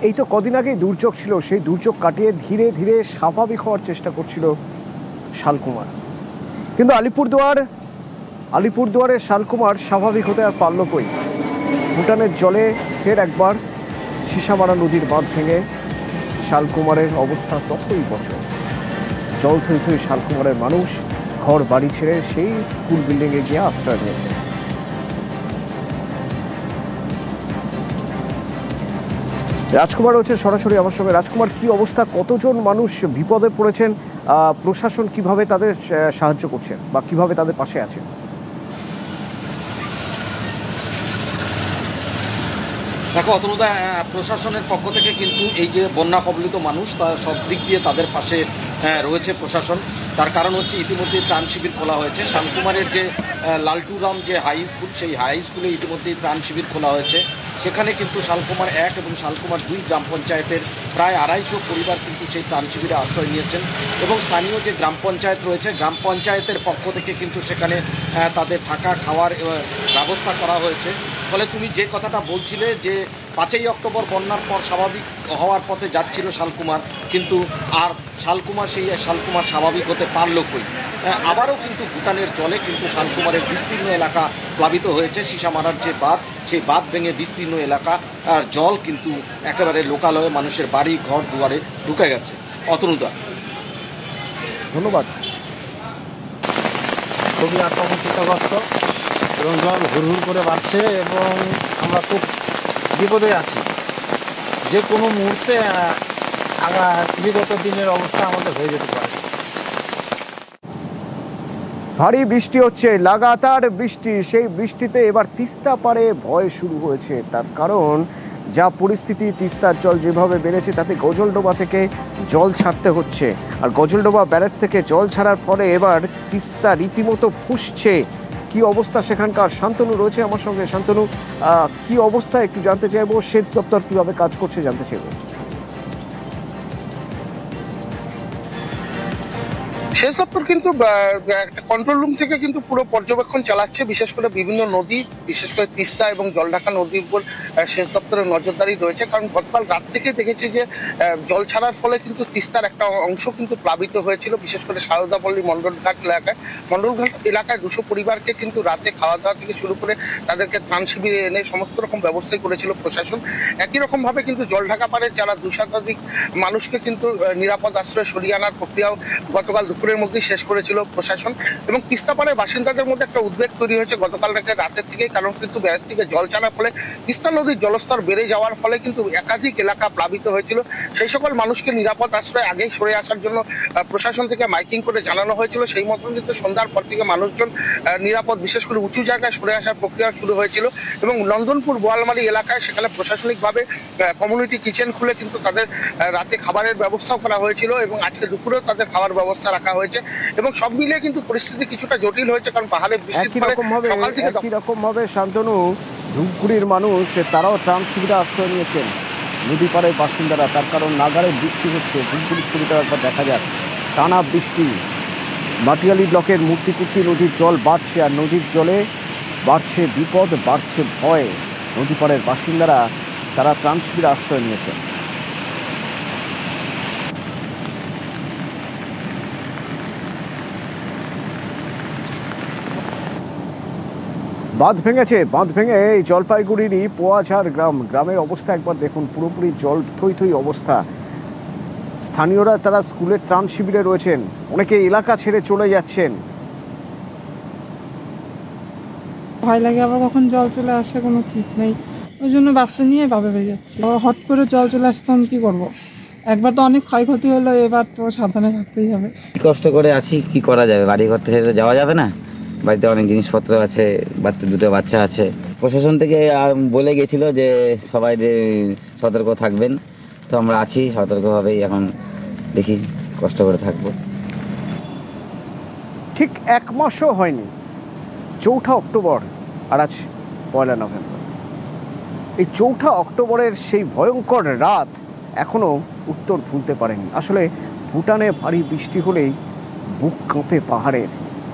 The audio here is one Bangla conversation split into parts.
এই তো কদিন আগেই দুর্যোগ ছিল, সেই দুর্যোগ কাটিয়ে ধীরে ধীরে স্বাভাবিক হওয়ার চেষ্টা করছিল শালকুমার, কিন্তু আলিপুরদুয়ারের শালকুমার স্বাভাবিক হতে আর পারল কই। ভুটানের জলে ফের একবার সিসামারা নদীর বাঁধ ভেঙে শালকুমারের অবস্থা ততই বছর। জল থই থই শালকুমারের মানুষ ঘর বাড়ি ছেড়ে সেই স্কুল বিল্ডিংয়ে গিয়ে আশ্রয় নিয়েছে। রাজকুমার রয়েছে সরাসরি আমার সঙ্গে। রাজকুমার, কি অবস্থা, কতজন মানুষ বিপদে পড়েছেন, প্রশাসন কিভাবে তাদের সাহায্য করছেন বা কিভাবে তাদের পাশে আছে? দেখো অতনুদা, প্রশাসনের পক্ষ থেকে কিন্তু এই যে বন্যা কবলিত মানুষ, তা সব দিক দিয়ে তাদের পাশে রয়েছে প্রশাসন। তার কারণ হচ্ছে ইতিমধ্যেই ত্রাণ শিবির খোলা হয়েছে। শালকুমারের যে লালটুরাম যে হাই স্কুল, সেই হাই স্কুলে ইতিমধ্যেই ত্রাণ শিবির খোলা হয়েছে। সেখানে কিন্তু শালকুমার 1 এবং শালকুমার 2 গ্রাম পঞ্চায়েতের প্রায় 250 পরিবার কিন্তু সেই ত্রাণ শিবিরে আশ্রয় নিয়েছেন এবং স্থানীয় যে গ্রাম পঞ্চায়েত রয়েছে, গ্রাম পঞ্চায়েতের পক্ষ থেকে কিন্তু সেখানে তাদের থাকা খাওয়ার ব্যবস্থা করা হয়েছে। ফলে তুমি যে কথাটা বলছিলে যে 5ই অক্টোবর বন্যার পর স্বাভাবিক হওয়ার পথে যাচ্ছিল শালকুমার, কিন্তু আর শালকুমার স্বাভাবিক হতে পারল কই। আবারও কিন্তু ভুটানের জলে কিন্তু শালকুমারের বিস্তীর্ণ এলাকা প্লাবিত হয়েছে। সিসামারার যে বাঁধ, সেই বাঁধ ভেঙে বিস্তীর্ণ এলাকা আর জল কিন্তু একেবারে লোকালয়ে মানুষের বাড়ি ঘর দুয়ারে ঢুকে গেছে। অতনুদা, ধন্যবাদ। খুবই আতঙ্কগ্রস্ত এবং জল হুড় করে বাড়ছে এবং আমরা খুব বিপদে আছি। যে কোনো মুহূর্তে বিগত দিনের অবস্থা আমাদের হয়ে যেতে পারে। ভারী বৃষ্টি হচ্ছে, লাগাতার বৃষ্টি। সেই বৃষ্টিতে এবার তিস্তা পারে ভয় শুরু হয়েছে। তার কারণ যা পরিস্থিতি, তিস্তার জল যেভাবে বেড়েছে তাতে গজলডোবা থেকে জল ছাড়তে হচ্ছে। আর গজলডোবা ব্যারেজ থেকে জল ছাড়ার ফলে এবার তিস্তা রীতিমতো ফুসছে। কি অবস্থা সেখানকার? শান্তনু রয়েছে আমার সঙ্গে। শান্তনু, কি অবস্থা একটু জানতে চাইবো। সেচ দপ্তর কিভাবে কাজ করছে জানতে চাইবো। সেচ দপ্তর কিন্তু কন্ট্রোল রুম থেকে কিন্তু পুরো পর্যবেক্ষণ চালাচ্ছে, বিশেষ করে বিভিন্ন নদী, বিশেষ করে তিস্তা এবং জলঢাকা নদীর উপর সেচ দপ্তরের নজরদারি রয়েছে। কারণ গতকাল রাত থেকে দেখেছি যে জল ছাড়ার ফলে কিন্তু তিস্তার একটা অংশ কিন্তু প্লাবিত হয়েছিল, বিশেষ করে সারদাপল্লী মণ্ডলঘাট এলাকায়। মণ্ডলঘাট এলাকায় 200 পরিবারকে কিন্তু রাতে খাওয়া দাওয়া থেকে শুরু করে তাদেরকে ত্রাণ শিবিরে এনে সমস্ত রকম ব্যবস্থাই করেছিল প্রশাসন। একই রকমভাবে কিন্তু জলঢাকা পাড়ের যারা 2 শতাধিক মানুষকে কিন্তু নিরাপদ আশ্রয়ে সরিয়ে আনার প্রক্রিয়াও গতকাল দুপুরের মধ্যেই শেষ করেছিল প্রশাসন। এবং তিস্তাপাড়ের বাসিন্দাদের মধ্যে একটা উদ্বেগ তৈরি হয়েছে গতকাল রাতের থেকেই, কারণ কিন্তু ব্যারেজ থেকে জল ছাড়ার ফলে তিস্তা নদীর জলস্তর বেড়ে যাওয়ার ফলে কিন্তু একাধিক এলাকা প্লাবিত হয়েছিল। সেই সকল মানুষকে নিরাপদ আশ্রয়ে আগেই সরে আসার জন্য প্রশাসন থেকে মাইকিং করে জানানো হয়েছিল। সেই মতন কিন্তু সন্ধ্যার পর থেকে মানুষজন নিরাপদ, বিশেষ করে উঁচু জায়গায় সরে আসার প্রক্রিয়া শুরু হয়েছিল। এবং নন্দনপুর বোয়ালমারি এলাকায় সেখানে প্রশাসনিকভাবে কমিউনিটি কিচেন খুলে কিন্তু তাদের রাতে খাবারের ব্যবস্থাও করা হয়েছিল এবং আজকে দুপুরেও তাদের খাবার ব্যবস্থা রাখা হয়েছে। এবং সব মিলিয়ে কিন্তু পরিস্থিতি কিছুটা জটিল হয়েছে, কারণ পাহাড়ে বৃষ্টির ফলে সকাল থেকে একই রকম ভাবে শান্তনু, ধূপগুড়ির মানুষ তারাও ত্রাণ শিবিরে আশ্রয় নিয়েছেন, নদী পাড়ের বাসিন্দারা। তার কারণ নাগারে বৃষ্টি হচ্ছে। ধূপগুড়ির ছবিটা একবার দেখা যাক। টানা বৃষ্টি, মাটিয়ালি ব্লকের মূর্তিকুর্তি নদীর জল বাড়ছে আর নদীর জলে বাড়ছে বিপদ, বাড়ছে ভয়। নদী পাড়ের বাসিন্দারা তারা ত্রাণ শিবিরে আশ্রয় নিয়েছেন। বাঁধ ভেঙে এই জলপাইগুড়িরই পোয়াঝাড় গ্রামের অবস্থা একবার দেখুন। পুরোপুরি জল থই থই অবস্থা। স্থানীয়রা তারা স্কুলের ত্রাণ শিবিরে রয়েছেন, অনেকে এলাকা ছেড়ে চলে যাচ্ছেন। ভয় লাগে, আবার কখন জল চলে আসে কোনো ঠিক নেই, ওই জন্য বাচ্চা নিয়ে বাবা বেরিয়ে যাচ্ছে। হট করে জল চলে আসে, তখন কি করবো? একবার তো অনেক ক্ষয়ক্ষতি হলো, এবার তো সাবধানে থাকতেই হবে। কষ্ট করে আছি, কি করা যাবে? বাড়ি ঘর থেকে যাওয়া যাবে না, বাড়িতে অনেক জিনিসপত্র আছে, 2 বাচ্চা আছে। প্রশাসন থেকে বলে গেছিল যে সবাই সতর্ক থাকবেন, তো আমরা আছি সতর্কভাবেই। এখন দেখি, কষ্ট করে থাকবো। ঠিক 1 মাসও হয়নি, 4 অক্টোবর আর আজ 1 নভেম্বর। এই 4 অক্টোবরের সেই ভয়ঙ্কর রাত এখনো উত্তর ভুলতে পারেনি। আসলে ভুটানে ভারী বৃষ্টি হলেই বুক কাঁপে পাহাড়ের।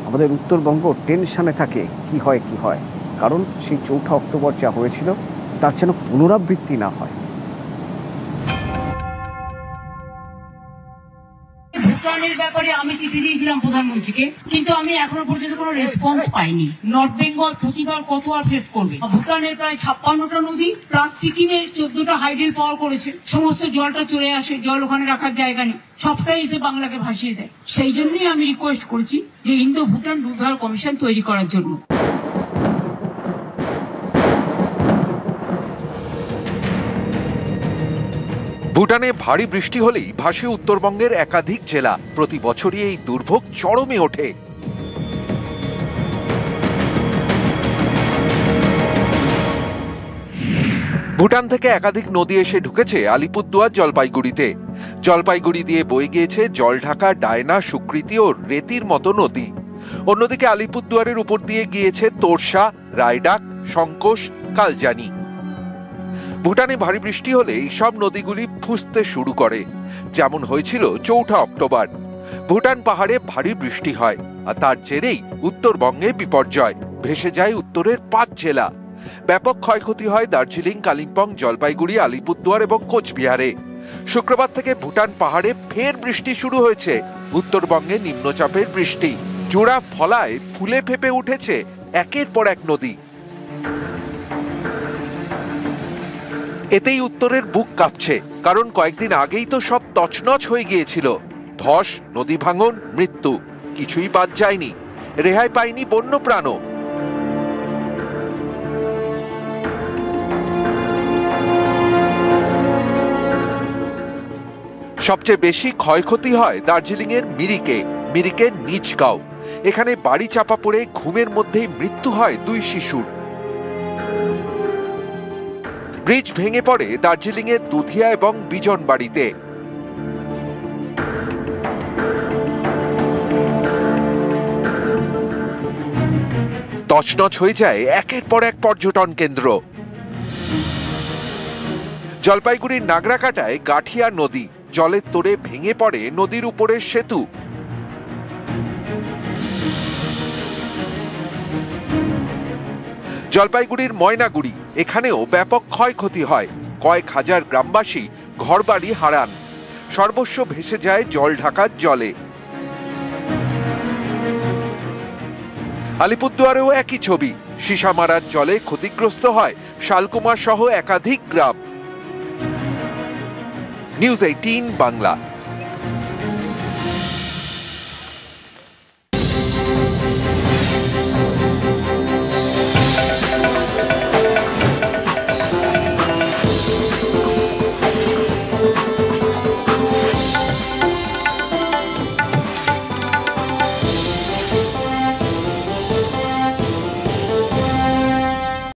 আমাদের উত্তরবঙ্গ টেনশনে থাকে, কি হয়, কারণ সেই 4 অক্টোবর যা হয়েছিল তার যেন পুনরাবৃত্তি না হয়। ভুটানের ব্যাপারে আমি চিঠি দিয়েছিলাম প্রধানমন্ত্রীকে, কিন্তু আমি এখনো পর্যন্ত কোনো রেসপন্স পাইনি। নর্থ বেঙ্গল প্রতিবার কত আর ফেস করবে? ভুটানের প্রায় 56টা নদী প্লাস সিকিমের 14টা হাইডেল পাওয়ার করেছে, সমস্ত জলটা চলে আসে, জল ওখানে রাখার জায়গা নেই, সবটাই এসে বাংলাকে ভাসিয়ে দেয়। সেই জন্যই আমি রিকোয়েস্ট করেছি যে ইন্দো ভুটান রুভার কমিশন তৈরি করার জন্য। ভুটানে ভারী বৃষ্টি হলেই ভাসে উত্তরবঙ্গের একাধিক জেলা। প্রতি বছরই এই দুর্ভোগ চরমে ওঠে। ভুটান থেকে একাধিক নদী এসে ঢুকেছে আলিপুরদুয়ার জলপাইগুড়িতে। জলপাইগুড়ি দিয়ে বয়ে গিয়েছে জলঢাকা, ডায়না, সুকৃতি ও রেতির মতো নদী। অন্যদিকে আলিপুরদুয়ারের উপর দিয়ে গিয়েছে তোরসা, রায়ডাক, সংকোষ, কালজানি। ভুটানে ভারী বৃষ্টি হলে এইসব নদীগুলি ফুঁসতে শুরু করে, যেমন হয়েছিল 4 অক্টোবর। ভুটান পাহাড়ে ভারী বৃষ্টি হয় আর তার জেরেই উত্তরবঙ্গে বিপর্যয়। ভেসে যায় উত্তরের 5 জেলা। ব্যাপক ক্ষয়ক্ষতি হয় দার্জিলিং, কালিম্পং, জলপাইগুড়ি, আলিপুরদুয়ার এবং কোচবিহারে। শুক্রবার থেকে ভুটান পাহাড়ে ফের বৃষ্টি শুরু হয়েছে। উত্তরবঙ্গে নিম্নচাপের বৃষ্টি জোড়া ফলায় ফুলে ফেপে উঠেছে একের পর এক নদী। এতেই উত্তরের বুক কাঁপছে, কারণ কয়েকদিন আগেই তো সব তছনছ হয়ে গিয়েছিল। ধস, নদী ভাঙন, মৃত্যু, কিছুই বাদ যায়নি। রেহাই পায়নি বন্য প্রাণও। সবচেয়ে বেশি ক্ষয়ক্ষতি হয় দার্জিলিংয়ের মিরিকের নিচগাঁও। এখানে বাড়ি চাপা পড়ে ঘুমের মধ্যেই মৃত্যু হয় 2 শিশুর। ব্রিজ ভেঙে পড়ে দার্জিলিংয়ের দুধিয়া এবং বিজনবাড়িতে। তছনছ হয়ে যায় একের পর এক পর্যটন কেন্দ্র। জলপাইগুড়ির নাগরাকাটায় গাঠিয়া নদী, জলের তোড়ে ভেঙে পড়ে নদীর উপরের সেতু। জলপাইগুড়ির ময়নাগুড়ি, এখানেও ব্যাপক ক্ষয়ক্ষতি হয়। কয়েক হাজার গ্রামবাসী ঘরবাড়ি হারান। সর্বস্ব ভেসে যায় জল ঢাকার জলে। আলিপুরদুয়ারেও একই ছবি। সীসামারার জলে ক্ষতিগ্রস্ত হয় শালকুমার সহ একাধিক গ্রাম। নিউজ 18 বাংলা।